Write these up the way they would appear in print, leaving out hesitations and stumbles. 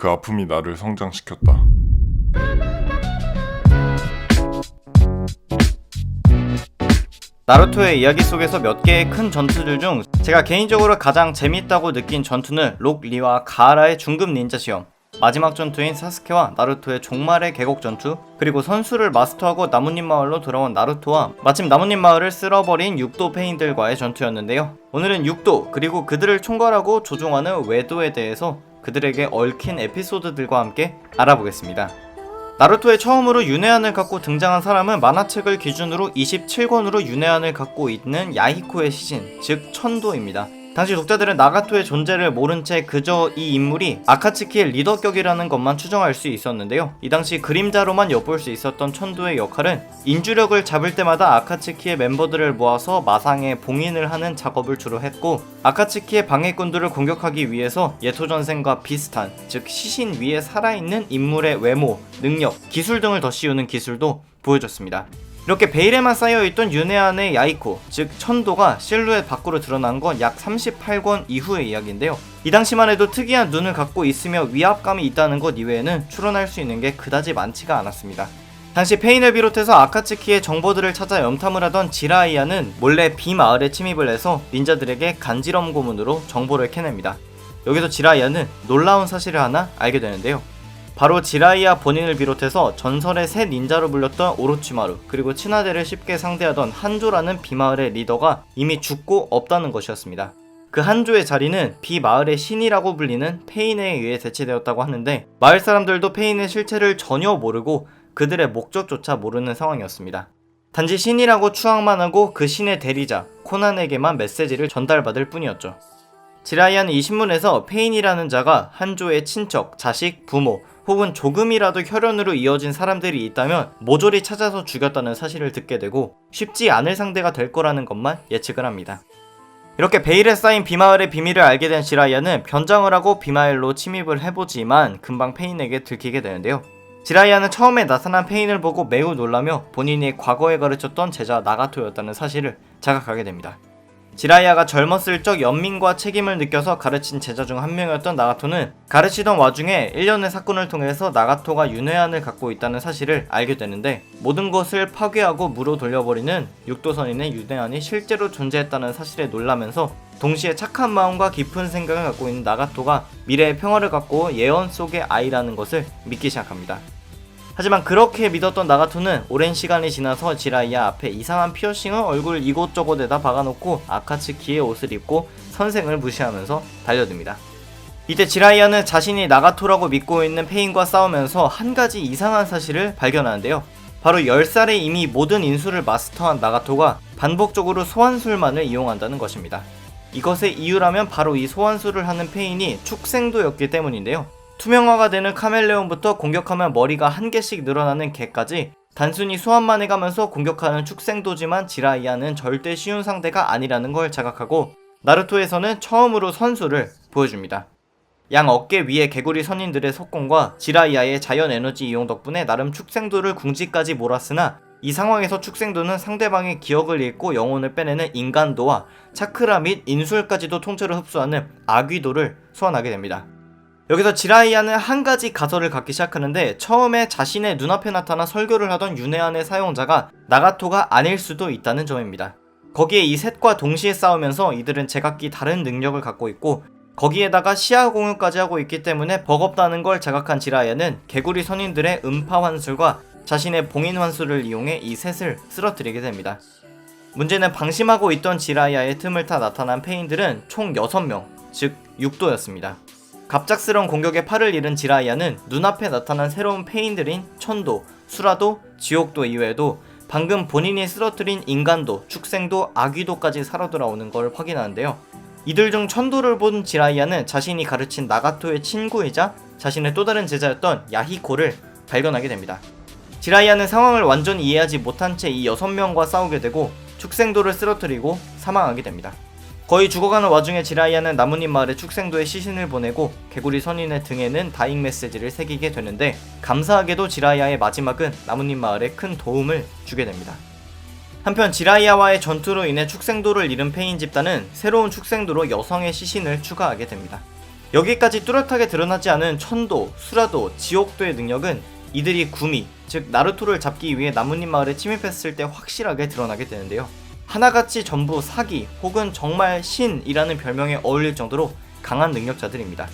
그 아픔이 나를 성장시켰다. 나루토의 이야기 속에서 몇 개의 큰 전투들 중 제가 개인적으로 가장 재밌다고 느낀 전투는 록 리와 가하라의 중급 닌자 시험, 마지막 전투인 사스케와 나루토의 종말의 계곡 전투, 그리고 선수를 마스터하고 나뭇잎 마을로 돌아온 나루토와 마침 나뭇잎 마을을 쓸어버린 육도 페인들과의 전투였는데요. 오늘은 육도 그리고 그들을 총괄하고 조종하는 외도에 대해서 그들에게 얽힌 에피소드들과 함께 알아보겠습니다. 나루토의 처음으로 윤회한을 갖고 등장한 사람은 만화책을 기준으로 27권으로 윤회한을 갖고 있는 야히코의 시신, 즉 천도입니다. 당시 독자들은 나가토의 존재를 모른 채 그저 이 인물이 아카츠키의 리더격이라는 것만 추정할 수 있었는데요. 이 당시 그림자로만 엿볼 수 있었던 천도의 역할은 인주력을 잡을 때마다 아카츠키의 멤버들을 모아서 마상에 봉인을 하는 작업을 주로 했고, 아카츠키의 방해꾼들을 공격하기 위해서 예토전생과 비슷한, 즉 시신 위에 살아있는 인물의 외모, 능력, 기술 등을 더 씌우는 기술도 보여줬습니다. 이렇게 베일에만 쌓여있던 윤회한의 야이코, 즉 천도가 실루엣 밖으로 드러난 건 약 38권 이후의 이야기인데요. 이 당시만 해도 특이한 눈을 갖고 있으며 위압감이 있다는 것 이외에는 추론할 수 있는 게 그다지 많지가 않았습니다. 당시 페인을 비롯해서 아카츠키의 정보들을 찾아 염탐을 하던 지라이야는 몰래 비마을에 침입을 해서 닌자들에게 간지럼 고문으로 정보를 캐냅니다. 여기서 지라이야는 놀라운 사실을 하나 알게 되는데요. 바로 지라이야 본인을 비롯해서 전설의 새 닌자로 불렸던 오로치마루, 그리고 친화대를 쉽게 상대하던 한조라는 비마을의 리더가 이미 죽고 없다는 것이었습니다. 그 한조의 자리는 비마을의 신이라고 불리는 페인에 의해 대체되었다고 하는데, 마을 사람들도 페인의 실체를 전혀 모르고 그들의 목적조차 모르는 상황이었습니다. 단지 신이라고 추앙만 하고 그 신의 대리자 코난에게만 메시지를 전달받을 뿐이었죠. 지라이야는 이 신문에서 페인이라는 자가 한조의 친척, 자식, 부모 혹은 조금이라도 혈연으로 이어진 사람들이 있다면 모조리 찾아서 죽였다는 사실을 듣게 되고 쉽지 않을 상대가 될 거라는 것만 예측을 합니다. 이렇게 베일에 쌓인 비마을의 비밀을 알게 된 지라이야는 변장을 하고 비마을로 침입을 해보지만 금방 페인에게 들키게 되는데요. 지라이야는 처음에 나타난 페인을 보고 매우 놀라며 본인이 과거에 가르쳤던 제자 나가토였다는 사실을 자각하게 됩니다. 지라이야가 젊었을 적 연민과 책임을 느껴서 가르친 제자 중 한 명이었던 나가토는 가르치던 와중에 일련의 사건을 통해서 나가토가 윤회한을 갖고 있다는 사실을 알게 되는데, 모든 것을 파괴하고 무로 돌려버리는 육도선인의 윤회한이 실제로 존재했다는 사실에 놀라면서 동시에 착한 마음과 깊은 생각을 갖고 있는 나가토가 미래의 평화를 갖고 예언 속의 아이라는 것을 믿기 시작합니다. 하지만 그렇게 믿었던 나가토는 오랜 시간이 지나서 지라이야 앞에 이상한 피어싱을 얼굴 이곳저곳에다 박아놓고 아카츠키의 옷을 입고 선생을 무시하면서 달려듭니다. 이때 지라이야는 자신이 나가토라고 믿고 있는 페인과 싸우면서 한 가지 이상한 사실을 발견하는데요. 바로 10살에 이미 모든 인술을 마스터한 나가토가 반복적으로 소환술만을 이용한다는 것입니다. 이것의 이유라면 바로 이 소환술을 하는 페인이 축생도였기 때문인데요. 투명화가 되는 카멜레온부터 공격하면 머리가 한 개씩 늘어나는 개까지 단순히 소환만 해가면서 공격하는 축생도지만 지라이야는 절대 쉬운 상대가 아니라는 걸 자각하고 나루토에서는 처음으로 선수를 보여줍니다. 양 어깨 위에 개구리 선인들의 속공과 지라이야의 자연 에너지 이용 덕분에 나름 축생도를 궁지까지 몰았으나, 이 상황에서 축생도는 상대방의 기억을 잃고 영혼을 빼내는 인간도와 차크라 및 인술까지도 통째로 흡수하는 아귀도를 소환하게 됩니다. 여기서 지라이야는 한 가지 가설을 갖기 시작하는데, 처음에 자신의 눈앞에 나타나 설교를 하던 윤회한의 사용자가 나가토가 아닐 수도 있다는 점입니다. 거기에 이 셋과 동시에 싸우면서 이들은 제각기 다른 능력을 갖고 있고 거기에다가 시야 공유까지 하고 있기 때문에 버겁다는 걸 자각한 지라이야는 개구리 선인들의 음파 환술과 자신의 봉인 환술을 이용해 이 셋을 쓰러뜨리게 됩니다. 문제는 방심하고 있던 지라이야의 틈을 타 나타난 페인들은 총 6명, 즉 6도였습니다. 갑작스러운 공격에 팔을 잃은 지라이야는 눈앞에 나타난 새로운 페인들인 천도, 수라도, 지옥도 이외에도 방금 본인이 쓰러뜨린 인간도, 축생도, 아귀도까지 살아 돌아오는 걸 확인하는데요. 이들 중 천도를 본 지라이야는 자신이 가르친 나가토의 친구이자 자신의 또 다른 제자였던 야히코를 발견하게 됩니다. 지라이야는 상황을 완전히 이해하지 못한 채 이 6명과 싸우게 되고 축생도를 쓰러뜨리고 사망하게 됩니다. 거의 죽어가는 와중에 지라이야는 나뭇잎 마을에 축생도의 시신을 보내고 개구리 선인의 등에는 다잉 메시지를 새기게 되는데, 감사하게도 지라이야의 마지막은 나뭇잎 마을에 큰 도움을 주게 됩니다. 한편 지라이야와의 전투로 인해 축생도를 잃은 페인 집단은 새로운 축생도로 여성의 시신을 추가하게 됩니다. 여기까지 뚜렷하게 드러나지 않은 천도, 수라도, 지옥도의 능력은 이들이 구미, 즉 나루토를 잡기 위해 나뭇잎 마을에 침입했을 때 확실하게 드러나게 되는데요. 하나같이 전부 사기 혹은 정말 신이라는 별명에 어울릴 정도로 강한 능력자들입니다.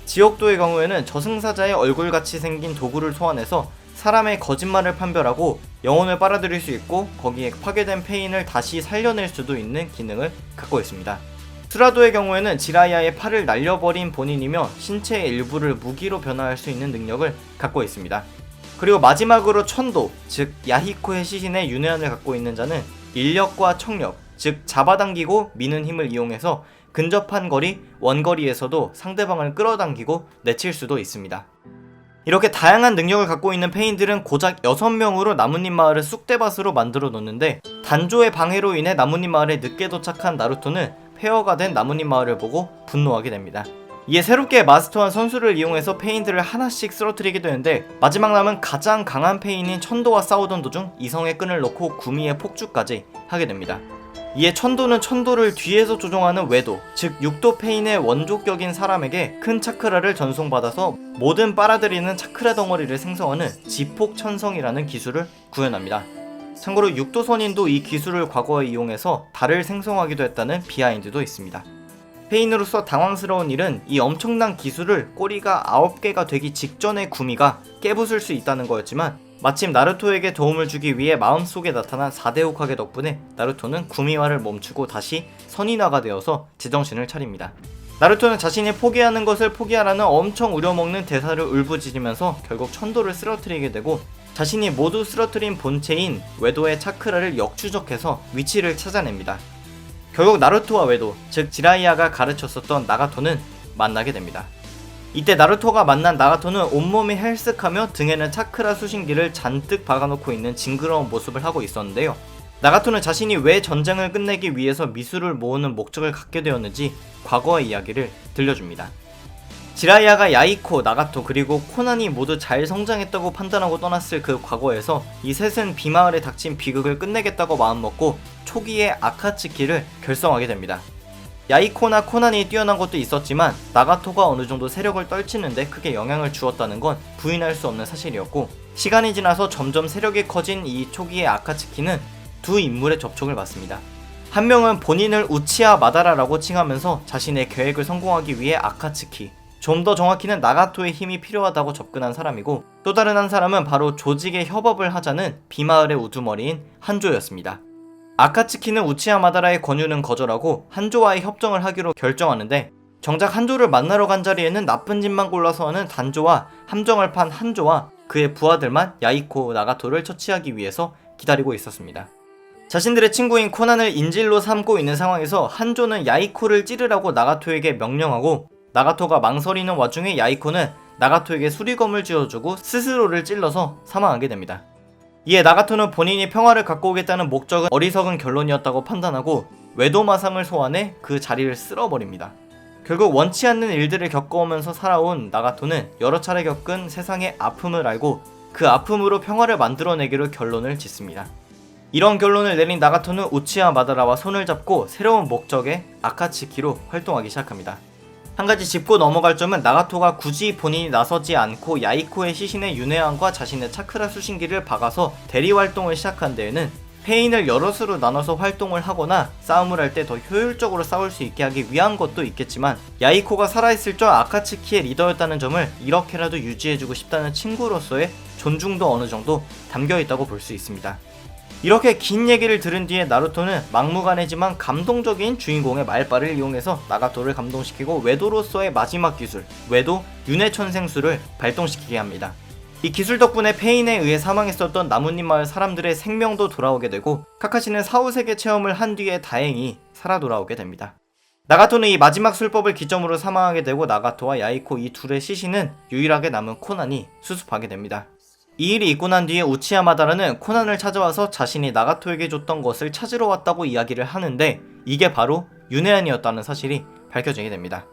지옥도의 경우에는 저승사자의 얼굴같이 생긴 도구를 소환해서 사람의 거짓말을 판별하고 영혼을 빨아들일 수 있고 거기에 파괴된 페인을 다시 살려낼 수도 있는 기능을 갖고 있습니다. 수라도의 경우에는 지라이아의 팔을 날려버린 본인이며 신체의 일부를 무기로 변화할 수 있는 능력을 갖고 있습니다. 그리고 마지막으로 천도, 즉 야히코의 시신의 윤회한을 갖고 있는 자는 인력과 청력, 즉 잡아당기고 미는 힘을 이용해서 근접한 거리, 원거리에서도 상대방을 끌어당기고 내칠 수도 있습니다. 이렇게 다양한 능력을 갖고 있는 페인들은 고작 6명으로 나뭇잎 마을을 쑥대밭으로 만들어 놓는데 단조의 방해로 인해 나뭇잎 마을에 늦게 도착한 나루토는 폐허가 된 나뭇잎 마을을 보고 분노하게 됩니다. 이에 새롭게 마스터한 선수를 이용해서 페인들을 하나씩 쓰러뜨리게 되는데 마지막 남은 가장 강한 페인인 천도와 싸우던 도중 이성의 끈을 놓고 구미의 폭주까지 하게 됩니다. 이에 천도는 천도를 뒤에서 조종하는 외도, 즉 육도 페인의 원조격인 사람에게 큰 차크라를 전송받아서 모든 빨아들이는 차크라 덩어리를 생성하는 지폭천성이라는 기술을 구현합니다. 참고로 육도 선인도 이 기술을 과거에 이용해서 달을 생성하기도 했다는 비하인드도 있습니다. 페인으로서 당황스러운 일은 이 엄청난 기술을 꼬리가 9개가 되기 직전에 구미가 깨부술 수 있다는 거였지만 마침 나루토에게 도움을 주기 위해 마음속에 나타난 4대 호카게 덕분에 나루토는 구미화를 멈추고 다시 선인화가 되어서 제정신을 차립니다. 나루토는 자신이 포기하는 것을 포기하라는 엄청 우려먹는 대사를 울부짖으면서 결국 천도를 쓰러뜨리게 되고 자신이 모두 쓰러뜨린 본체인 외도의 차크라를 역추적해서 위치를 찾아냅니다. 결국 나루토와 외도, 즉 지라이아가 가르쳤었던 나가토는 만나게 됩니다. 이때 나루토가 만난 나가토는 온몸이 헬쓱하며 등에는 차크라 수신기를 잔뜩 박아놓고 있는 징그러운 모습을 하고 있었는데요. 나가토는 자신이 왜 전쟁을 끝내기 위해서 미술을 모으는 목적을 갖게 되었는지 과거의 이야기를 들려줍니다. 지라이아가 야이코, 나가토 그리고 코난이 모두 잘 성장했다고 판단하고 떠났을 그 과거에서 이 셋은 비마을에 닥친 비극을 끝내겠다고 마음먹고 초기의 아카츠키를 결성하게 됩니다. 야이코나 코난이 뛰어난 것도 있었지만 나가토가 어느정도 세력을 떨치는데 크게 영향을 주었다는 건 부인할 수 없는 사실이었고 시간이 지나서 점점 세력이 커진 이 초기의 아카츠키는 두 인물의 접촉을 받습니다. 한 명은 본인을 우치하 마다라라고 칭하면서 자신의 계획을 성공하기 위해 아카츠키, 좀 더 정확히는 나가토의 힘이 필요하다고 접근한 사람이고 또 다른 한 사람은 바로 조직의 협업을 하자는 비마을의 우두머리인 한조였습니다. 아카츠키는 우치하 마다라의 권유는 거절하고 한조와의 협정을 하기로 결정하는데 정작 한조를 만나러 간 자리에는 나쁜 짓만 골라서 하는 단조와 함정을 판 한조와 그의 부하들만 야이코, 나가토를 처치하기 위해서 기다리고 있었습니다. 자신들의 친구인 코난을 인질로 삼고 있는 상황에서 한조는 야이코를 찌르라고 나가토에게 명령하고 나가토가 망설이는 와중에 야이코는 나가토에게 수리검을 쥐어주고 스스로를 찔러서 사망하게 됩니다. 이에 나가토는 본인이 평화를 갖고 오겠다는 목적은 어리석은 결론이었다고 판단하고 외도마상을 소환해 그 자리를 쓸어버립니다. 결국 원치 않는 일들을 겪어오면서 살아온 나가토는 여러 차례 겪은 세상의 아픔을 알고 그 아픔으로 평화를 만들어내기로 결론을 짓습니다. 이런 결론을 내린 나가토는 우치하 마다라와 손을 잡고 새로운 목적의 아카츠키로 활동하기 시작합니다. 한 가지 짚고 넘어갈 점은 나가토가 굳이 본인이 나서지 않고 야이코의 시신에 윤회한과 자신의 차크라 수신기를 박아서 대리 활동을 시작한 데에는 페인을 여럿으로 나눠서 활동을 하거나 싸움을 할 때 더 효율적으로 싸울 수 있게 하기 위한 것도 있겠지만 야이코가 살아있을 적 아카츠키의 리더였다는 점을 이렇게라도 유지해주고 싶다는 친구로서의 존중도 어느 정도 담겨있다고 볼 수 있습니다. 이렇게 긴 얘기를 들은 뒤에 나루토는 막무가내지만 감동적인 주인공의 말발을 이용해서 나가토를 감동시키고 외도로서의 마지막 기술, 외도 윤회천생술을 발동시키게 합니다. 이 기술 덕분에 페인에 의해 사망했었던 나뭇잎 마을 사람들의 생명도 돌아오게 되고 카카시는 사후세계 체험을 한 뒤에 다행히 살아 돌아오게 됩니다. 나가토는 이 마지막 술법을 기점으로 사망하게 되고 나가토와 야이코 이 둘의 시신은 유일하게 남은 코난이 수습하게 됩니다. 이 일이 있고 난 뒤에 우치하 마다라는 코난을 찾아와서 자신이 나가토에게 줬던 것을 찾으러 왔다고 이야기를 하는데 이게 바로 윤회한이었다는 사실이 밝혀지게 됩니다.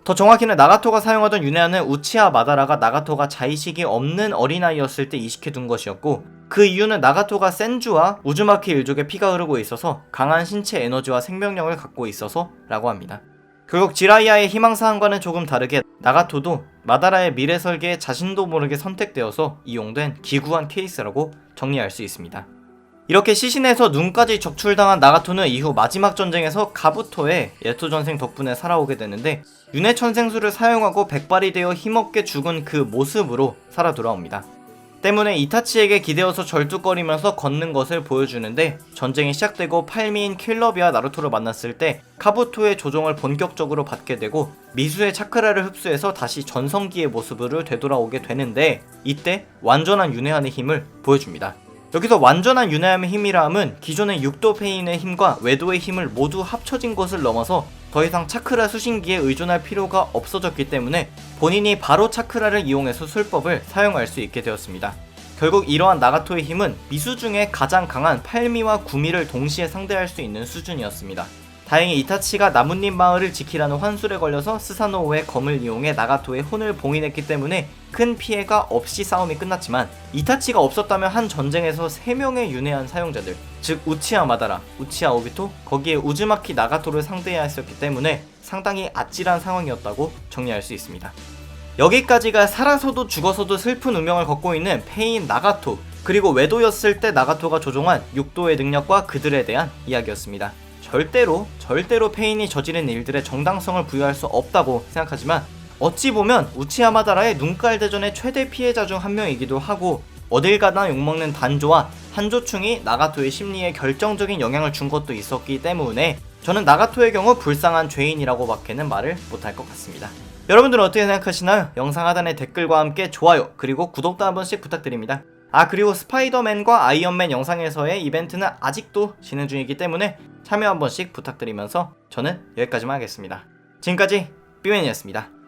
더 정확히는 나가토가 사용하던 윤회한은 우치하 마다라가 나가토가 자의식이 없는 어린아이였을 때 이식해둔 것이었고 그 이유는 나가토가 센주와 우즈마키 일족의 피가 흐르고 있어서 강한 신체 에너지와 생명력을 갖고 있어서 라고 합니다. 결국 지라이야의 희망사항과는 조금 다르게 나가토도 마다라의 미래 설계에 자신도 모르게 선택되어서 이용된 기구한 케이스라고 정리할 수 있습니다. 이렇게 시신에서 눈까지 적출당한 나가토는 이후 마지막 전쟁에서 가부토의 예토 전생 덕분에 살아오게 되는데 윤회천생술을 사용하고 백발이 되어 힘없게 죽은 그 모습으로 살아 돌아옵니다. 때문에 이타치에게 기대어서 절뚝거리면서 걷는 것을 보여주는데 전쟁이 시작되고 팔미인 킬러비와 나루토를 만났을 때 카부토의 조종을 본격적으로 받게 되고 미수의 차크라를 흡수해서 다시 전성기의 모습으로 되돌아오게 되는데 이때 완전한 윤회한의 힘을 보여줍니다. 여기서 완전한 윤회함의 힘이라 함은 기존의 육도 페인의 힘과 외도의 힘을 모두 합쳐진 것을 넘어서 더 이상 차크라 수신기에 의존할 필요가 없어졌기 때문에 본인이 바로 차크라를 이용해서 술법을 사용할 수 있게 되었습니다. 결국 이러한 나가토의 힘은 미수 중에 가장 강한 팔미와 구미를 동시에 상대할 수 있는 수준이었습니다. 다행히 이타치가 나뭇잎 마을을 지키라는 환술에 걸려서 스사노오의 검을 이용해 나가토의 혼을 봉인했기 때문에 큰 피해가 없이 싸움이 끝났지만 이타치가 없었다면 한 전쟁에서 3명의 윤회한 사용자들, 즉 우치하 마다라, 우치하 오비토, 거기에 우즈마키 나가토를 상대해야 했었기 때문에 상당히 아찔한 상황이었다고 정리할 수 있습니다. 여기까지가 살아서도 죽어서도 슬픈 운명을 걷고 있는 페인 나가토, 그리고 외도였을 때 나가토가 조종한 육도의 능력과 그들에 대한 이야기였습니다. 절대로 페인이 저지른 일들의 정당성을 부여할 수 없다고 생각하지만 어찌 보면 우치하 마다라의 눈깔 대전의 최대 피해자 중 한 명이기도 하고 어딜 가나 욕먹는 단조와 한조충이 나가토의 심리에 결정적인 영향을 준 것도 있었기 때문에 저는 나가토의 경우 불쌍한 죄인이라고 밖에는 말을 못할 것 같습니다. 여러분들은 어떻게 생각하시나요? 영상 하단에 댓글과 함께 좋아요 그리고 구독도 한 번씩 부탁드립니다. 그리고 스파이더맨과 아이언맨 영상에서의 이벤트는 아직도 진행 중이기 때문에 참여 한 번씩 부탁드리면서 저는 여기까지만 하겠습니다. 지금까지 삐맨이었습니다.